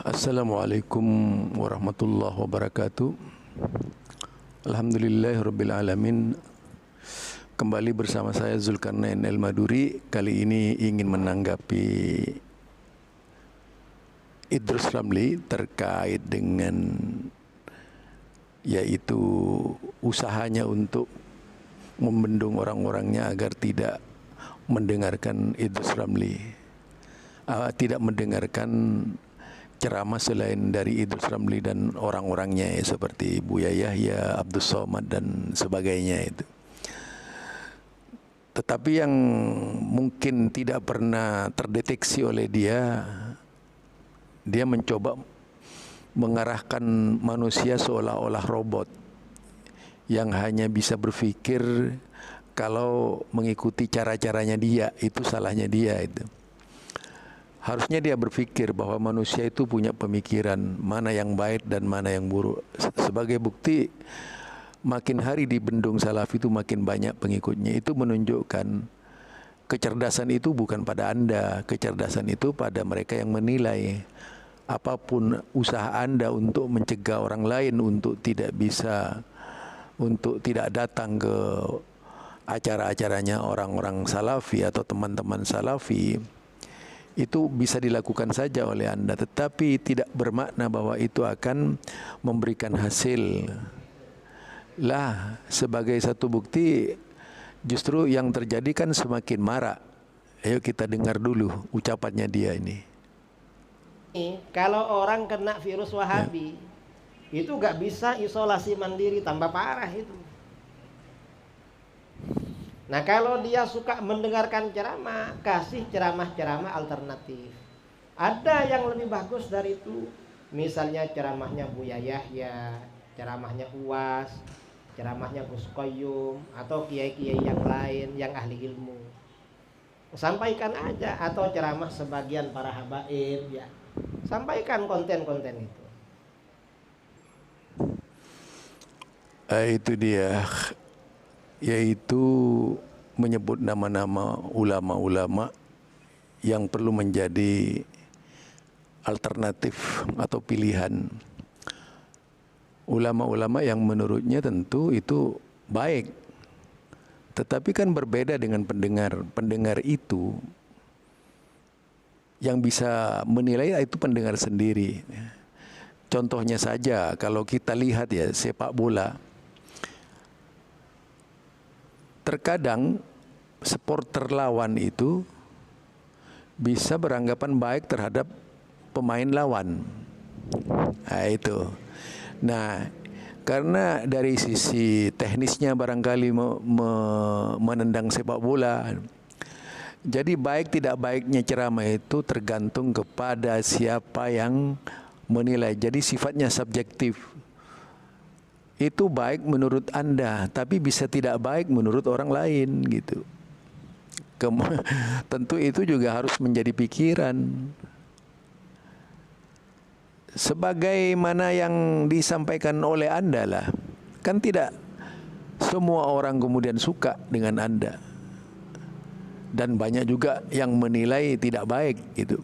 Assalamualaikum warahmatullahi wabarakatuh. Alhamdulillahirabbil alamin. Kembali bersama saya Zulkarnain El-Maduri. Kali ini ingin menanggapi Idrus Ramli terkait dengan yaitu usahanya untuk membendung orang-orangnya agar tidak mendengarkan Idrus Ramli, tidak mendengarkan ceramah selain dari Idrus Ramli dan orang-orangnya ya, seperti Buya Yahya, Abdus Somad dan sebagainya itu. Tetapi yang mungkin tidak pernah terdeteksi oleh dia mencoba mengarahkan manusia seolah-olah robot yang hanya bisa berpikir kalau mengikuti cara-caranya dia. Itu salahnya dia itu. Harusnya dia berpikir bahwa manusia itu punya pemikiran mana yang baik dan mana yang buruk. Sebagai bukti, makin hari di Bendung Salafi itu makin banyak pengikutnya. Itu menunjukkan kecerdasan itu bukan pada Anda. Kecerdasan itu pada mereka yang menilai. Apapun usaha Anda untuk mencegah orang lain untuk tidak datang ke acara-acaranya orang-orang Salafi atau teman-teman Salafi, itu bisa dilakukan saja oleh Anda, tetapi tidak bermakna bahwa itu akan memberikan hasil. Lah, sebagai satu bukti, justru yang terjadi kan semakin marak. Ayo kita dengar dulu ucapannya dia ini. Kalau orang kena virus Wahabi, itu gak bisa isolasi mandiri, tambah parah itu. Nah, kalau dia suka mendengarkan ceramah, kasih ceramah-ceramah alternatif. Ada yang lebih bagus dari itu. Misalnya ceramahnya Buya Yahya, ceramahnya Uwas, ceramahnya Gus Qayyum, atau kiai-kiai yang lain yang ahli ilmu. Sampaikan aja, atau ceramah sebagian para habaib ya. Sampaikan konten-konten itu. Itu dia, yaitu menyebut nama-nama ulama-ulama yang perlu menjadi alternatif atau pilihan. Ulama-ulama yang menurutnya tentu itu baik, tetapi kan berbeda dengan pendengar. Pendengar itu yang bisa menilai itu pendengar sendiri. Contohnya saja kalau kita lihat ya sepak bola, terkadang supporter lawan itu bisa beranggapan baik terhadap pemain lawan. Nah, itu. Nah, karena dari sisi teknisnya barangkali menendang sepak bola, jadi baik tidak baiknya ceramah itu tergantung kepada siapa yang menilai. Jadi sifatnya subjektif. Itu baik menurut Anda, tapi bisa tidak baik menurut orang lain gitu. Tentu itu juga harus menjadi pikiran. Sebagaimana yang disampaikan oleh Anda lah, kan tidak semua orang kemudian suka dengan Anda. Dan banyak juga yang menilai tidak baik gitu.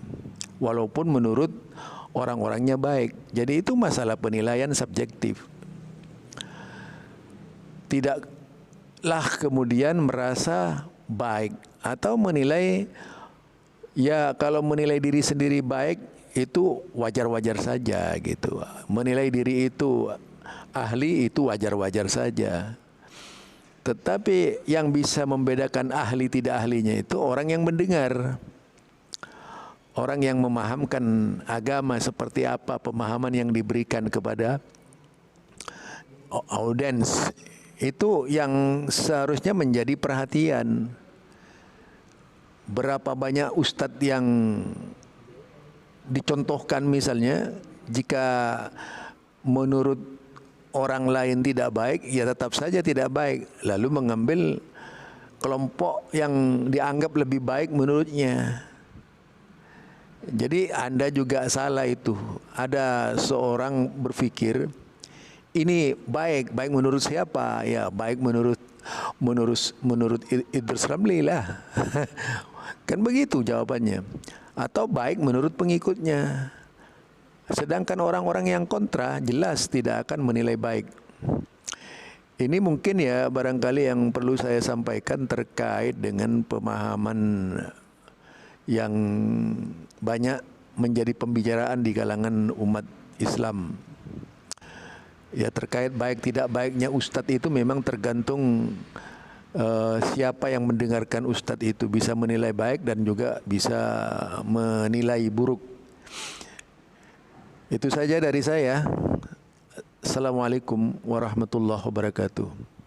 Walaupun menurut orang-orangnya baik. Jadi itu masalah penilaian subjektif. Tidaklah kemudian merasa baik atau menilai, ya kalau menilai diri sendiri baik itu wajar-wajar saja gitu. Menilai diri itu ahli itu wajar-wajar saja. Tetapi yang bisa membedakan ahli tidak ahlinya itu orang yang mendengar. Orang yang memahamkan agama seperti apa pemahaman yang diberikan kepada audiens. Itu yang seharusnya menjadi perhatian. Berapa banyak ustadz yang dicontohkan misalnya, jika menurut orang lain tidak baik, ya tetap saja tidak baik. Lalu mengambil kelompok yang dianggap lebih baik menurutnya. Jadi Anda juga salah itu. Ada seorang berpikir, ini baik menurut siapa? Ya baik menurut Idrus Ramli lah. Kan begitu jawabannya. Atau baik menurut pengikutnya. Sedangkan orang-orang yang kontra jelas tidak akan menilai baik. Ini mungkin ya barangkali yang perlu saya sampaikan terkait dengan pemahaman yang banyak menjadi pembicaraan di kalangan umat Islam. Ya, terkait baik tidak baiknya ustadz itu memang tergantung siapa yang mendengarkan ustadz itu, bisa menilai baik dan juga bisa menilai buruk. Itu saja dari saya. Assalamualaikum warahmatullahi wabarakatuh.